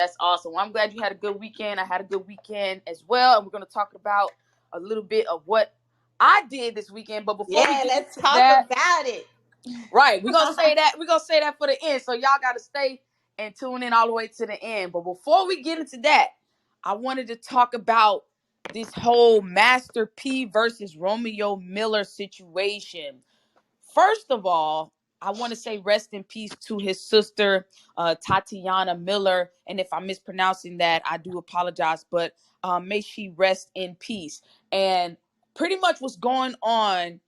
That's awesome. Well, I'm glad you had a good weekend. I had a good weekend as well. And we're going to talk about a little bit of what I did this weekend. But before we Yeah, get let's into talk that, about it. right, we're going to say that. We're going to say that for the end. So y'all got to stay and tune in all the way to the end. But before we get into that, I wanted to talk about this whole Master P versus Romeo Miller situation. First of all, I want to say rest in peace to his sister, Tatiana Miller. And if I'm mispronouncing that, I do apologize, but may she rest in peace. And pretty much what's going on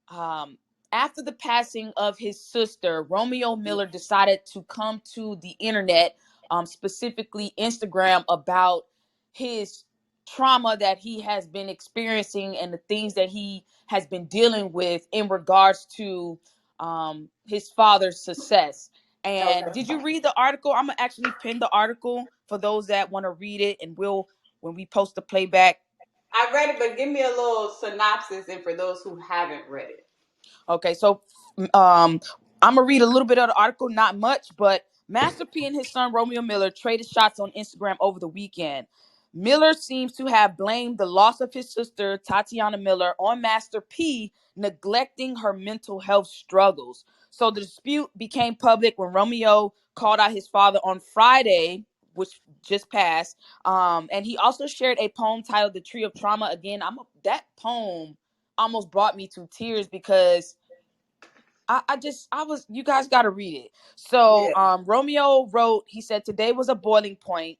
um, after the passing of his sister, Romeo Miller decided to come to the internet, specifically Instagram, about his trauma that he has been experiencing and the things that he has been dealing with in regards to his father's success. And Okay. did you read the article? I'm gonna actually pin the article for those that want to read it, and we'll when we post the playback. I read it, but give me a little synopsis, and for those who haven't read it. Okay, so um, I'm gonna read a little bit of the article, not much, but Master P and his son Romeo Miller traded shots on Instagram over the weekend. Miller seems to have blamed the loss of his sister Tatiana Miller on Master P neglecting her mental health struggles. So the dispute became public when Romeo called out his father on Friday, which just passed. And he also shared a poem titled "The Tree of Trauma." Again, that poem almost brought me to tears because you guys got to read it. So Yeah. Romeo wrote, he said, "Today was a boiling point.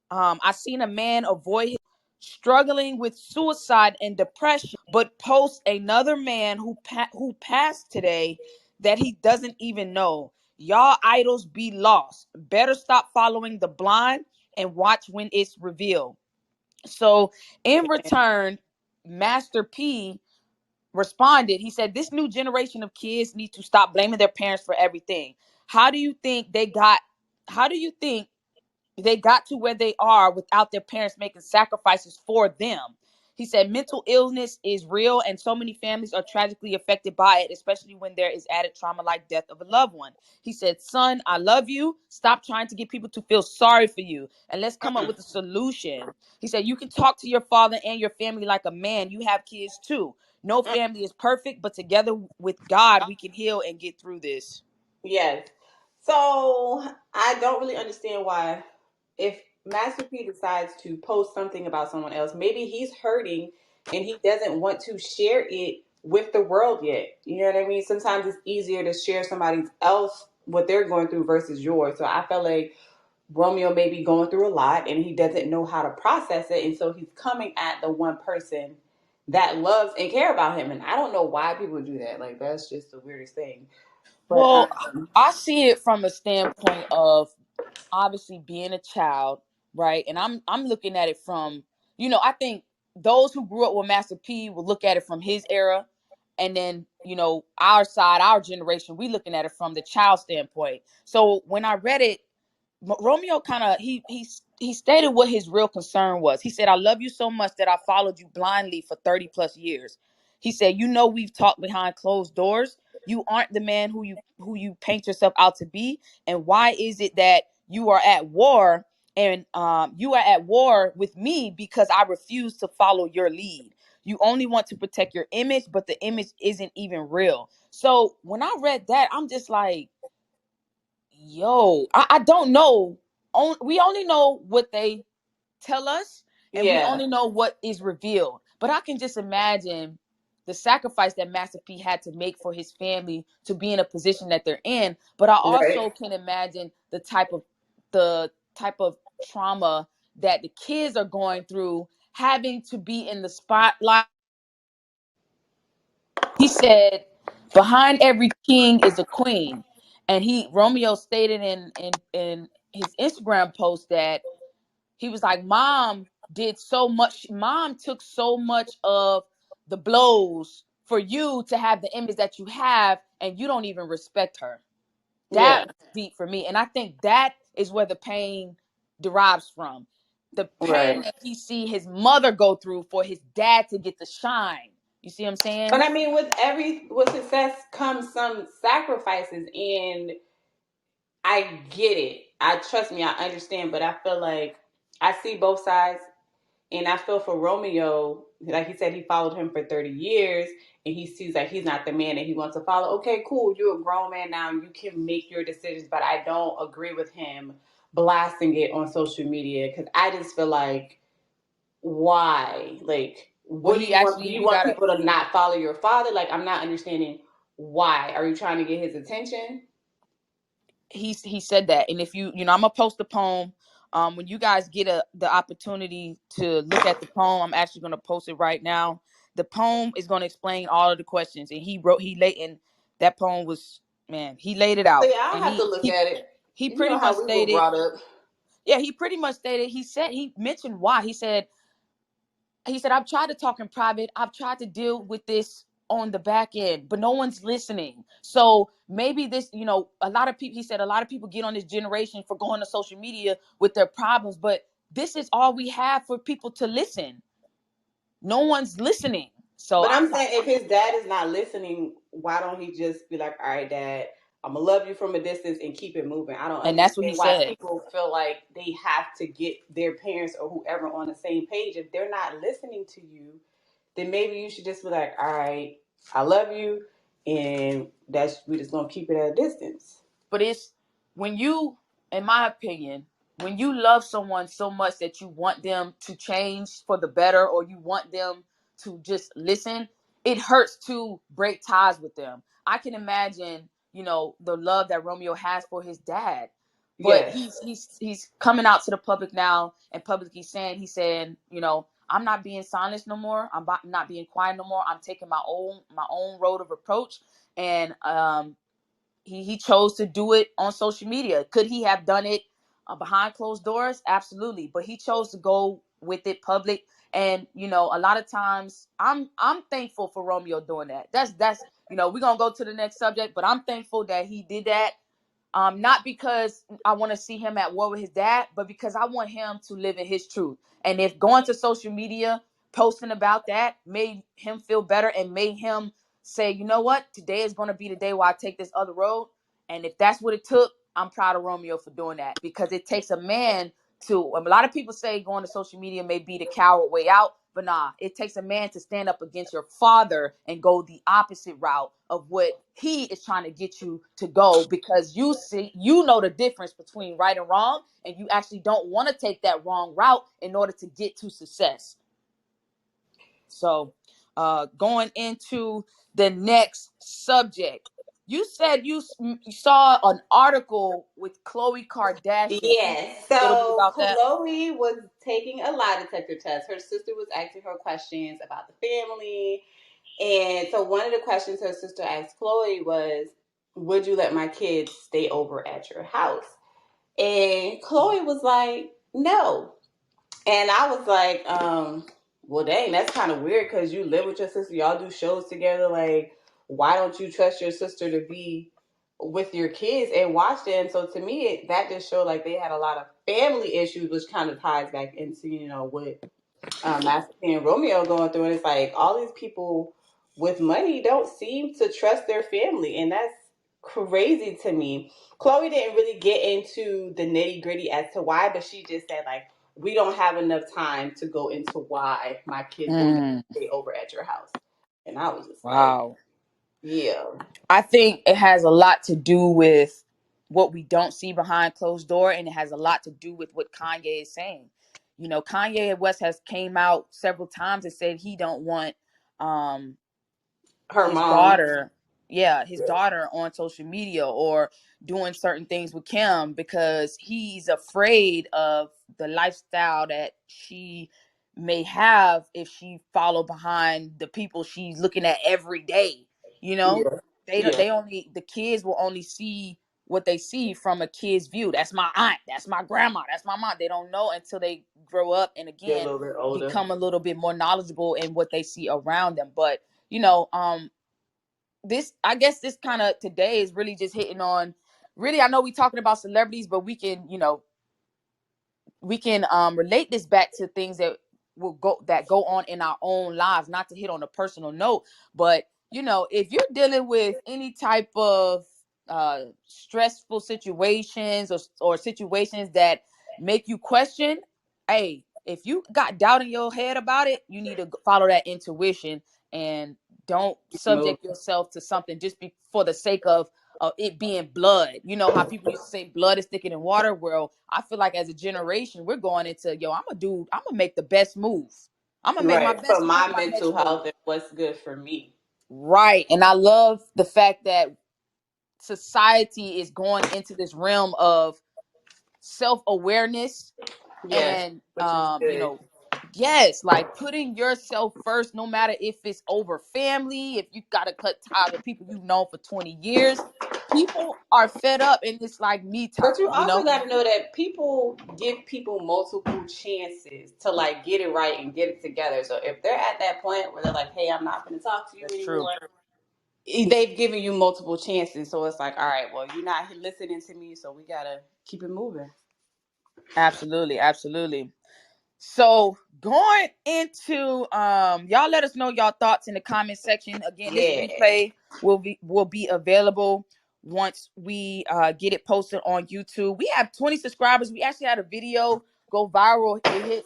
I seen a man avoid struggling with suicide and depression, but post another man who passed today that he doesn't even know. Y'all idols be lost. Better stop following the blind and watch when it's revealed." So in return, Master P responded. He said, "This new generation of kids need to stop blaming their parents for everything. How do you think they got how do you think they got to where they are without their parents making sacrifices for them?" He said, "Mental illness is real and so many families are tragically affected by it, especially when there is added trauma like death of a loved one." He said, "Son, I love you. Stop trying to get people to feel sorry for you and let's come up with a solution." He said, "You can talk to your father and your family like a man. You have kids too. No family is perfect, but together with God, we can heal and get through this." Yes. So I don't really understand why, if Master P decides to post something about someone else, maybe he's hurting and he doesn't want to share it with the world yet. You know what I mean? Sometimes it's easier to share somebody else what they're going through versus yours. So I felt like Romeo may be going through a lot and he doesn't know how to process it. And so he's coming at the one person that loves and care about him. And I don't know why people do that. Like, that's just the weirdest thing. But Well, I see it from a standpoint of obviously being a child, right? And I'm looking at it from, I think those who grew up with Master P will look at it from his era, and then our side, our generation, we looking at it from the child standpoint. So when I read it, Romeo kind of he stated what his real concern was. He said, "I love you so much that I followed you blindly for 30 plus years." He said, we've talked behind closed doors. You aren't the man who you paint yourself out to be. And why is it that you are at war and you are at war with me because I refuse to follow your lead? You only want to protect your image, but the image isn't even real. So when I read that, I'm just like, yo, I don't know. We only know what they tell us, and we yeah, only know what is revealed. But I can just imagine the sacrifice that Master P had to make for his family to be in a position that they're in. But I right. also can imagine the type of trauma that the kids are going through, having to be in the spotlight. He said, "Behind every king is a queen," and Romeo stated in his Instagram post that he was like, "Mom did so much. Mom took so much of the blows for you to have the image that you have, and you don't even respect her." Yeah, That was deep for me, and I think that is where the pain derives from. The pain right. that he see his mother go through for his dad to get the shine. You see what I'm But saying? I mean, with success comes some sacrifices, and I get it. I trust me, I understand, but I feel like I see both sides. And I feel for Romeo, like he said, he followed him for 30 years and he sees like he's not the man that he wants to follow. Okay, cool. You're a grown man now. You can make your decisions, but I don't agree with him blasting it on social media because I just feel like, why? Like, Well, what do he you want? actually, Do you you want gotta. people to not follow your father? Like, I'm not understanding why. Are you trying to get his attention? He said that, and if you know, I'm gonna post the poem. When you guys get the opportunity to look at the poem, I'm actually gonna post it right now. The poem is gonna explain all of the questions, and he laid in that poem was, man, he laid it So out, yeah, I'll and have to look at it. he You pretty know much how we were stated, brought up. yeah, he pretty much stated. He mentioned why. He said, I've tried to talk in private. I've tried to deal with this on the back end, but no one's listening. So maybe this, a lot of people, he said, a lot of people get on this generation for going to social media with their problems, but this is all we have for people to listen. No one's listening. So But I'm I'm like, saying if his dad is not listening, why don't he just be like, all right, dad, I'm gonna love you from a distance and keep it moving. I don't and that's what he understand why said. people feel like they have to get their parents or whoever on the same page. If they're not listening to you, then maybe you should just be like, all right, I love you, and that's we just gonna keep it at a distance. But it's when you, in my opinion, when you love someone so much that you want them to change for the better, or you want them to just listen, it hurts to break ties with them. I can imagine, the love that Romeo has for his dad. But Yes. he's coming out to the public now and publicly saying, I'm not being silenced no more. I'm not being quiet no more. I'm taking my own road of approach. And he chose to do it on social media. Could he have done it behind closed doors? Absolutely, but he chose to go with it public. And a lot of times, I'm thankful for Romeo doing that. That's we're gonna go to the next subject, but I'm thankful that he did that. Not because I want to see him at war with his dad, but because I want him to live in his truth. And if going to social media, posting about that made him feel better and made him say, you know what, today is going to be the day where I take this other road. And if that's what it took, I'm proud of Romeo for doing that, because it takes a man to, a lot of people say going to social media may be the coward way out, but nah, it takes a man to stand up against your father and go the opposite route of what he is trying to get you to go, because you see, the difference between right and wrong, and you actually don't want to take that wrong route in order to get to success. So, going into the next subject, you said you saw an article with Khloe Kardashian. Can you tell Yes. me a little bit So about that? Chloe was taking a lie detector test. Her sister was asking her questions about the family. And so one of the questions her sister asked Chloe was, would you let my kids stay over at your house? And Chloe was like, no. And I was like, well, dang, that's kind of weird because you live with your sister. Y'all do shows together. Like, why don't you trust your sister to be with your kids and watch them? So to me, that just showed like they had a lot of family issues, which kind of ties back into, what Master P and Romeo going through. And it's like all these people with money don't seem to trust their family. And that's crazy to me. Chloe didn't really get into the nitty gritty as to why, but she just said, like, we don't have enough time to go into why my kids will never Mm, stay over at your house. And I was just like, wow. yeah. I think it has a lot to do with what we don't see behind closed door, and it has a lot to do with what Kanye is saying. Kanye West has came out several times and said he don't want um Her his mom. daughter, his daughter on social media or doing certain things with Kim, because he's afraid of the lifestyle that she may have if she follow behind the people she's looking at every day. You know, Yeah. they don't, Yeah. they only the kids will only see what they see from a kid's view. That's my aunt, that's my grandma, that's my mom. They don't know until they grow up and Get a again little bit older. become a little bit more knowledgeable in what they see around them. But you know, this, I guess this kind of today is really just hitting on, really, I know we talking about celebrities, but we can relate this back to things that go on in our own lives, not to hit on a personal note, but if you're dealing with any type of stressful situations or situations that make you question, hey, if you got doubt in your head about it, you need to follow that intuition and don't Move. subject yourself to something just for the sake of it being blood. You know how people used to say blood is thicker than water. Well, I feel like as a generation, we're going into, I'm gonna make the best move. I'm gonna make my Right. For best move, my my next mental move. health and what's good for me. Right. And I love the fact that society is going into this realm of self-awareness Yes, and which is good. yes, like putting yourself first, no matter if it's over family, if you got to cut ties with people you've known for 20 years. People are fed up and it's like me But time, you also got to know that people give people multiple chances to like get it right and get it together. So if they're at that point where they're like, "Hey, I'm not going to talk to you That's true. anymore," they've given you multiple chances. So it's like, all right, well, you're not listening to me, so we gotta keep it moving. Absolutely, absolutely. So going into y'all let us know y'all thoughts in the comment section. Again, this Yeah. replay will be available once we get it posted on YouTube. We have 20 subscribers. We actually had a video go viral. It hit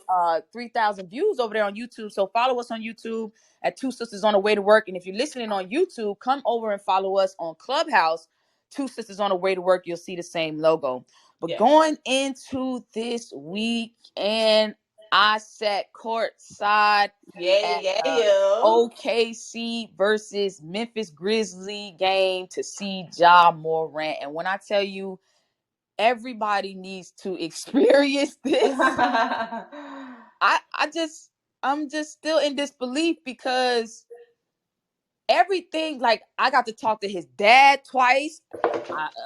3,000 views over there on YouTube. So follow us on YouTube at Two Sisters on the Way to Work. And if you're listening on YouTube, come over and follow us on Clubhouse, Two Sisters on the Way to Work. You'll see the same logo. But Yes. going into this week, and I sat courtside Yeah, at yeah, yeah. OKC versus Memphis Grizzly game to see Ja Morant. And when I tell you, everybody needs to experience this. I just I'm just still in disbelief because everything, like, I got to talk to his dad twice.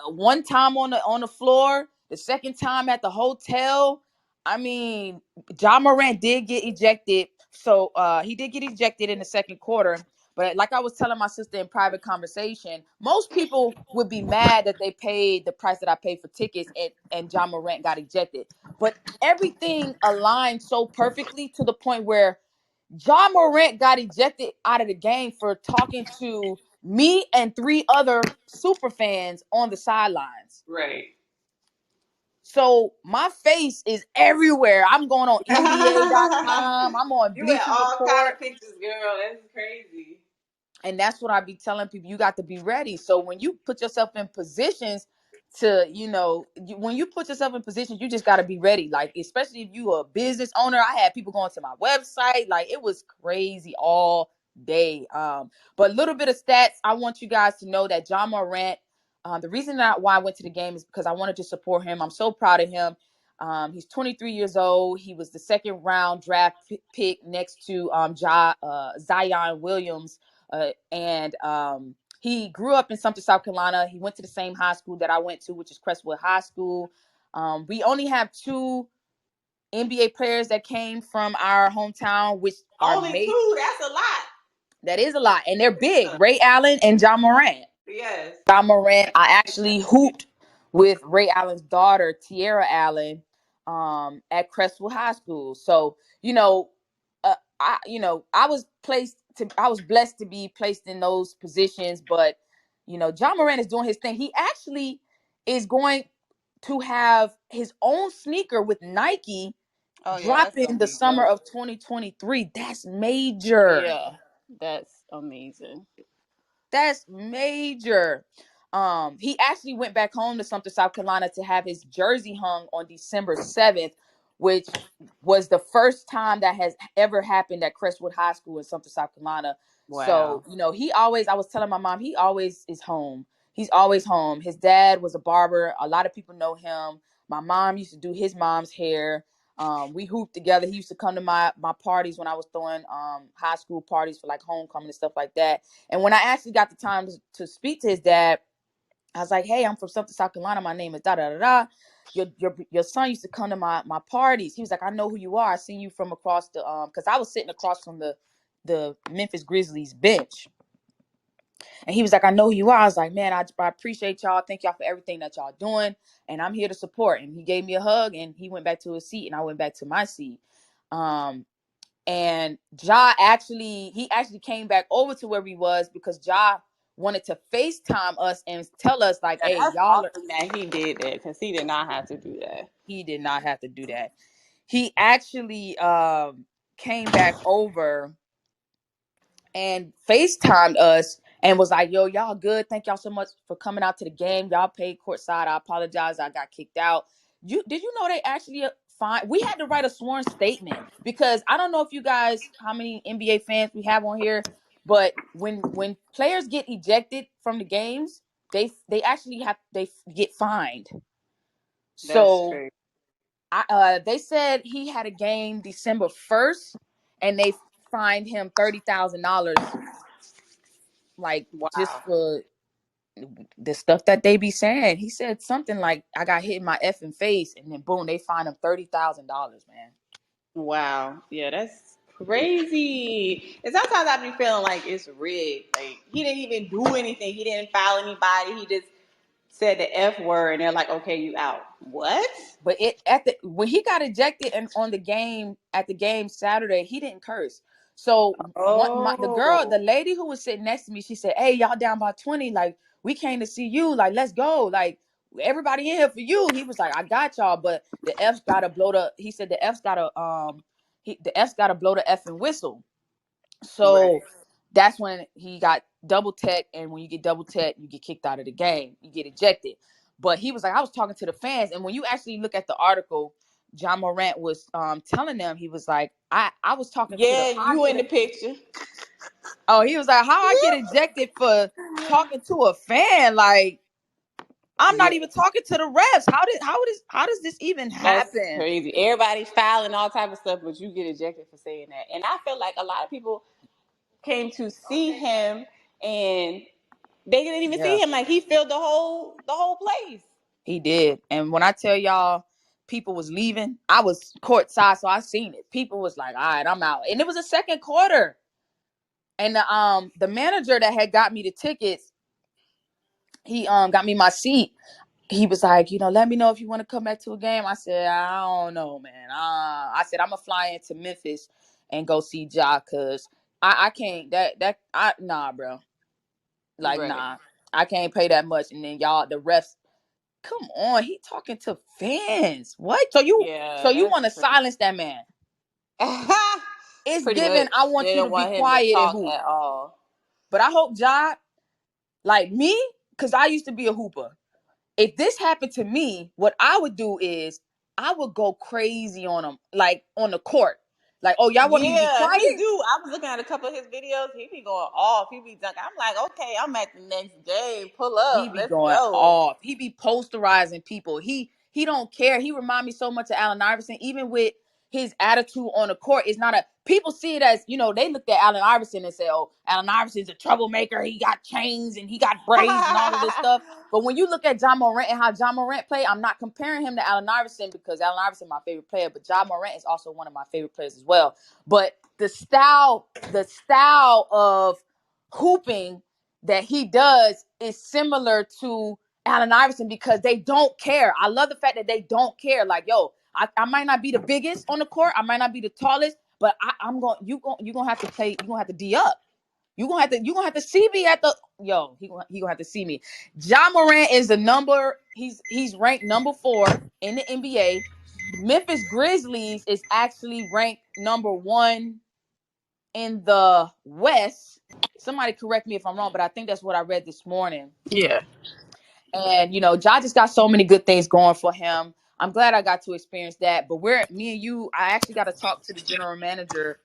One time on the floor, the second time at the hotel. I mean, Ja Morant did get ejected, so he did get ejected in the second quarter. But like I was telling my sister in private conversation, most people would be mad that they paid the price that I paid for tickets and Ja Morant got ejected. But everything aligned so perfectly to the point where Ja Morant got ejected out of the game for talking to me and three other super fans on the sidelines. Right. So my face is everywhere. I'm going on NBA.com. I'm on You had Bleacher all kind Report. of pictures, girl. That's crazy. And that's what I be telling people. You got to be ready. So when you put yourself in positions to, when you put yourself in positions, you just got to be ready. Like, especially if you a business owner. I had people going to my website. Like, it was crazy all day. But a little bit of stats. I want you guys to know that Ja Morant, the reason why I went to the game is because I wanted to support him. I'm so proud of him. He's 23 years old. He was the second round draft pick next to Zion Williams, and he grew up in Sumter, South Carolina. He went to the same high school that I went to, which is Crestwood High School. We only have two NBA players that came from our hometown, which are Only made. two. That's a lot. That is a lot, and they're big. Ray Allen and John Morant. Yes. Ja Morant, I actually hooped with Ray Allen's daughter, Tiara Allen, at Crestwood High School. So, I was blessed to be placed in those positions. But, Ja Morant is doing his thing. He actually is going to have his own sneaker with Nike Oh yeah, that's dropping gonna the be summer dope. of 2023. That's major. Yeah, that's amazing. That's major. He actually went back home to Sumter, South Carolina to have his jersey hung on December 7th, which was the first time that has ever happened at Crestwood High School in Sumter, South Carolina. So, Wow. I was telling my mom, he always is home. He's always home. His dad was a barber. A lot of people know him. My mom used to do his mom's hair. We hooped together. He used to come to my parties when I was throwing high school parties for like homecoming and stuff like that. And when I actually got the time to speak to his dad, I was like, "Hey, I'm from Sumter, South Carolina. My name is da da da da. Your son used to come to my parties." He was like, "I know who you are. I seen you from across the because I was sitting across from the Memphis Grizzlies bench." And he was like, "I know who you are." I was like, "Man, I appreciate y'all. Thank y'all for everything that y'all doing, and I'm here to support." And he gave me a hug, and he went back to his seat, and I went back to my seat. Um, and he actually came back over to where we was because Ja wanted to FaceTime us and tell us like, Yeah, hey, that's y'all are. awesome that he did that because he did not have to do that. He did not have to do that. He actually came back over and FaceTimed us and was like, yo, y'all good. Thank y'all so much for coming out to the game. Y'all paid courtside. I apologize. I got kicked out. Did you know they actually fine? We had to write a sworn statement because I don't know if you guys, how many NBA fans we have on here, but when players get ejected from the games, they actually they get fined. That's So crazy. they said he had a game December 1st, and they fined him $30,000, like just Wow. for the stuff that they be saying. He said something like, "I got hit in my effing face," and then boom, they fined him $30,000, man. Wow. Yeah, that's crazy. And sometimes I be feeling like it's rigged. Like he didn't even do anything. He didn't foul anybody. He just said the F word and they're like, okay, you out. What? But it at the when he got ejected and on the game at the game Saturday, he didn't curse. So the girl, Oh. the lady who was sitting next to me, she said, "Hey, y'all down by 20? Like we came to see you. Like let's go. Like everybody in here for you." He was like, "I got y'all," but the F's gotta blow the. He said the F's gotta the F's gotta blow the effing whistle. Right. So that's when he got double tech, and when you get double tech, you get kicked out of the game. You get ejected. But he was like, I was talking to the fans, and when you actually look at the article, John Morant was telling them, he was like, I was talking to the Yeah, you in the picture. oh, he was like, how I get ejected for talking to a fan? Like I'm not Yeah, even talking to the refs. How does this even that's happen? crazy. Everybody's filing all type of stuff, but you get ejected for saying that. And I feel like a lot of people came to see him and they didn't even Yeah, see him. Like he filled the whole place. he did. And when I tell y'all, people was leaving, I was courtside, so I seen it. People was like, all right, I'm out. And it was a second quarter. And the manager that had got me the tickets, he got me my seat. He was like, let me know if you want to come back to a game. I said, I don't know, man. I said I'm gonna fly into Memphis and go see Ja, cause I can't nah, bro. Like Right. nah, I can't pay that much. And then y'all, the refs, come on, he talking to fans. What? So Yeah, you that's want to silence that man? crazy. It's Pretty given. I much. want They you to don't be want him to quiet and talk hoop. at all. But I hope Ja, like me, cause I used to be a hooper. If this happened to me, what I would do is I would go crazy on them, like on the court. Like, oh, y'all want me to be Yeah, he quiet? do. I was looking at a couple of his videos. He be going off. He be dunking. I'm like, okay, I'm at the next game. Pull He up. be Let's going go. off. He be posterizing people. He don't care. He remind me so much of Allen Iverson, even with his attitude on the court. It's not a people see it as, they looked at Allen Iverson and say, oh, Allen Iverson's a troublemaker. He got chains and he got braids and all of this stuff. But when you look at John Morant and how John Morant played, I'm not comparing him to Allen Iverson because Allen Iverson is my favorite player, but John Morant is also one of my favorite players as well. But the style of hooping that he does is similar to Allen Iverson because they don't care. I love the fact that they don't care. Like, yo, I might not be the biggest on the court, I might not be the tallest, but I'm going. You gonna have to play. You gonna have to D up. You gonna have to see me at the he gonna have to see me. John Morant is the number. He's ranked number 4 in the NBA. The Memphis Grizzlies is actually ranked number 1 in the West. Somebody correct me if I'm wrong, but I think that's what I read this morning. Yeah. And Ja just got so many good things going for him. I'm glad I got to experience that. But me and you, I actually got to talk to the general manager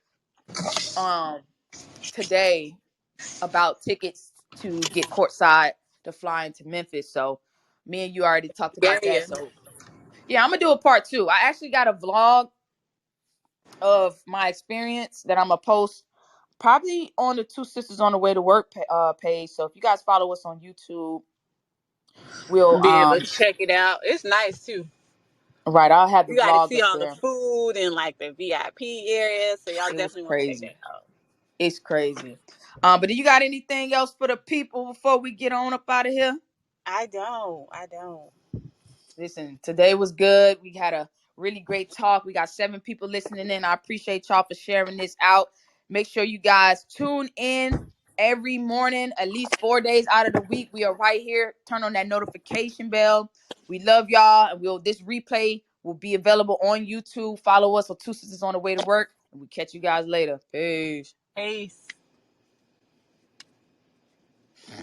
um today about tickets to get courtside to fly into Memphis. So me and you already talked about that. Yeah. So yeah, I'm gonna do a part 2. I actually got a vlog of my experience that I'm gonna post probably on the Two Sisters on the Way to Work page. So if you guys follow us on YouTube, we'll Be able to check it out. It's nice too. right. I'll have the You got to vlog see up all the there. food and like the VIP area. So y'all It was definitely want to check crazy. that out. It's crazy. But do you got anything else for the people before we get on up out of here? I don't. I don't. Listen, today was good. We had a really great talk. We got 7 people listening in. I appreciate y'all for sharing this out. Make sure you guys tune in every morning, at least 4 days out of the week. We are right here. Turn on that notification bell. We love y'all, and this replay will be available on YouTube. Follow us on Two Sisters on the Way to Work, and we'll catch you guys later. Peace. Peace.